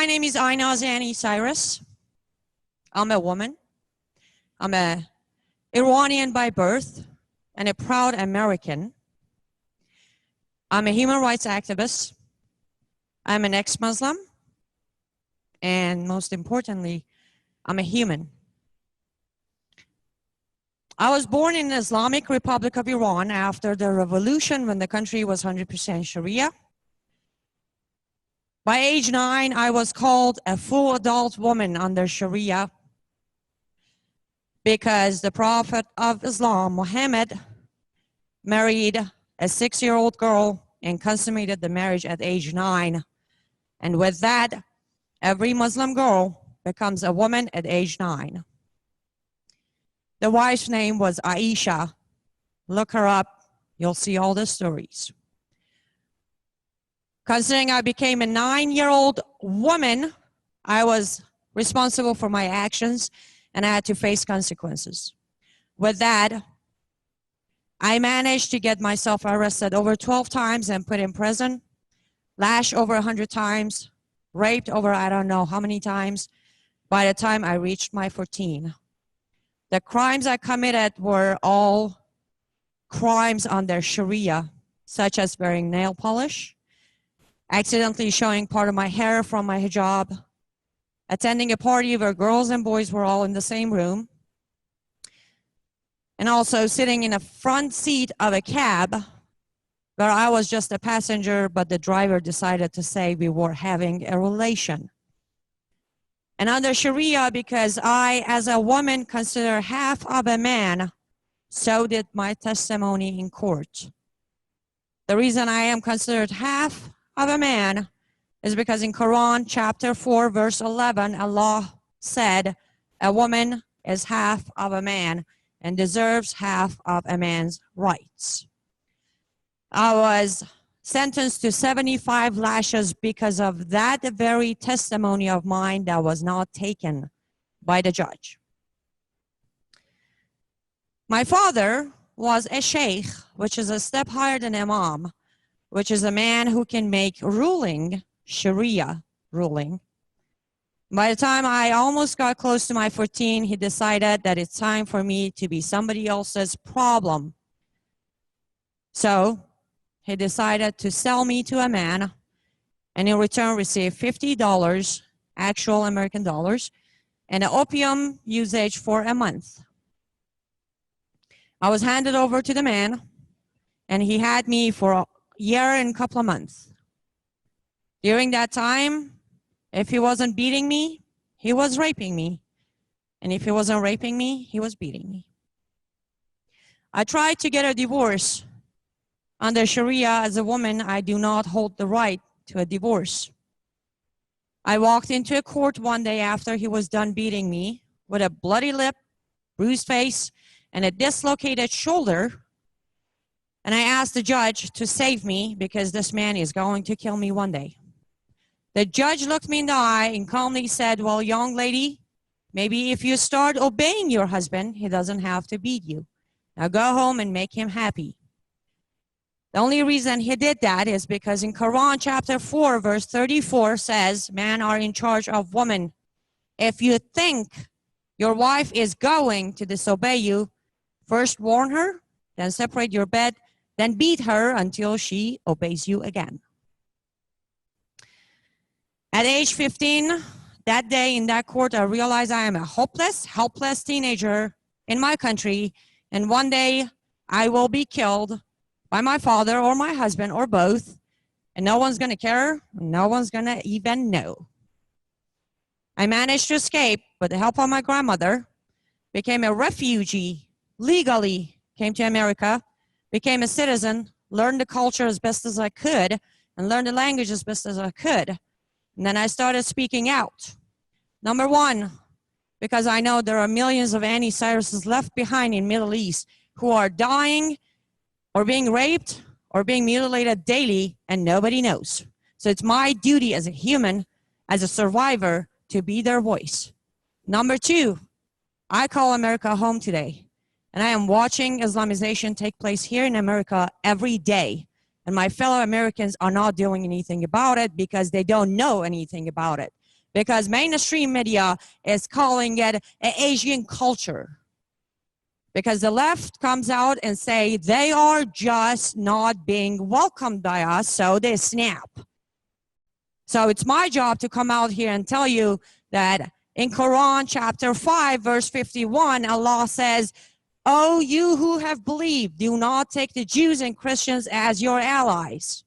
My name is Anni Cyrus. I'm a woman. I'm an Iranian by birth and a proud American. I'm a human rights activist. I'm an ex-Muslim. And most importantly, I'm a human. I was born in the Islamic Republic of Iran after the revolution when the country was 100% Sharia. By age 9, I was called a full adult woman under Sharia because the Prophet of Islam, Muhammad, married a 6-year-old girl and consummated the marriage at age 9. And with that, every Muslim girl becomes a woman at age 9. The wife's name was Aisha. Look her up, you'll see all the stories. Considering I became a 9-year-old woman, I was responsible for my actions and I had to face consequences. With that, I managed to get myself arrested over 12 times and put in prison, lashed over 100 times, raped over I don't know how many times by the time I reached my 14. The crimes I committed were all crimes under Sharia, such as wearing nail polish, accidentally showing part of my hair from my hijab, attending a party where girls and boys were all in the same room, and also sitting in a front seat of a cab where I was just a passenger, but the driver decided to say we were having a relation. And under Sharia, because I, as a woman, consider half of a man, so did my testimony in court. The reason I am considered half of a man is because in Quran chapter 4 verse 11 Allah said a woman is half of a man and deserves half of a man's rights. I was sentenced to 75 lashes because of that very testimony of mine that was not taken by the judge. My father was a sheikh, which is a step higher than imam, which is a man who can make ruling, Sharia ruling. By the time I almost got close to my 14, he decided that it's time for me to be somebody else's problem. So he decided to sell me to a man and in return receive $50, actual American dollars, and an opium usage for a month. I was handed over to the man and he had me for a year and a couple of months. During that time, if he wasn't beating me, he was raping me. And if he wasn't raping me, he was beating me. I tried to get a divorce. Under Sharia, as a woman, I do not hold the right to a divorce. I walked into a court one day after he was done beating me with a bloody lip, bruised face, and a dislocated shoulder. And I asked the judge to save me because this man is going to kill me one day. The judge looked me in the eye and calmly said, well, young lady, maybe if you start obeying your husband, he doesn't have to beat you. Now go home and make him happy. The only reason he did that is because in Quran chapter 4 verse 34 says, men are in charge of women. If you think your wife is going to disobey you, first warn her, then separate your bed, then beat her until she obeys you again. At age 15, that day in that court, I realized I am a hopeless, helpless teenager in my country, and one day I will be killed by my father or my husband or both, and no one's gonna care, no one's gonna even know. I managed to escape with the help of my grandmother, became a refugee, legally came to America, became a citizen, learned the culture as best as I could, and learned the language as best as I could. And then I started speaking out. Number one, because I know there are millions of Anni Cyruses left behind in Middle East who are dying or being raped or being mutilated daily and nobody knows. So it's my duty as a human, as a survivor, to be their voice. Number two, I call America home today. And I am watching Islamization take place here in America every day. And my fellow Americans are not doing anything about it because they don't know anything about it. because mainstream media is calling it an Asian culture. Because the left comes out and say they are just not being welcomed by us, so they snap. So it's my job to come out here and tell you that in Quran chapter 5 verse 51, Allah says, "Oh, you who have believed, do not take the Jews and Christians as your allies."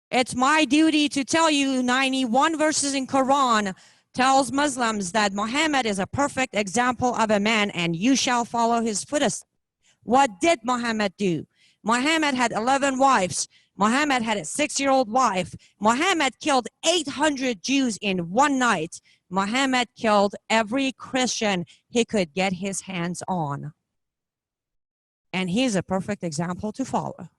It's my duty to tell you 91 verses in Quran tells Muslims that Muhammad is a perfect example of a man and you shall follow his footsteps. What did Muhammad do? Muhammad had 11 wives. Muhammad had a 6-year-old wife. Muhammad killed 800 Jews in one night. Muhammad killed every Christian he could get his hands on. And he's a perfect example to follow.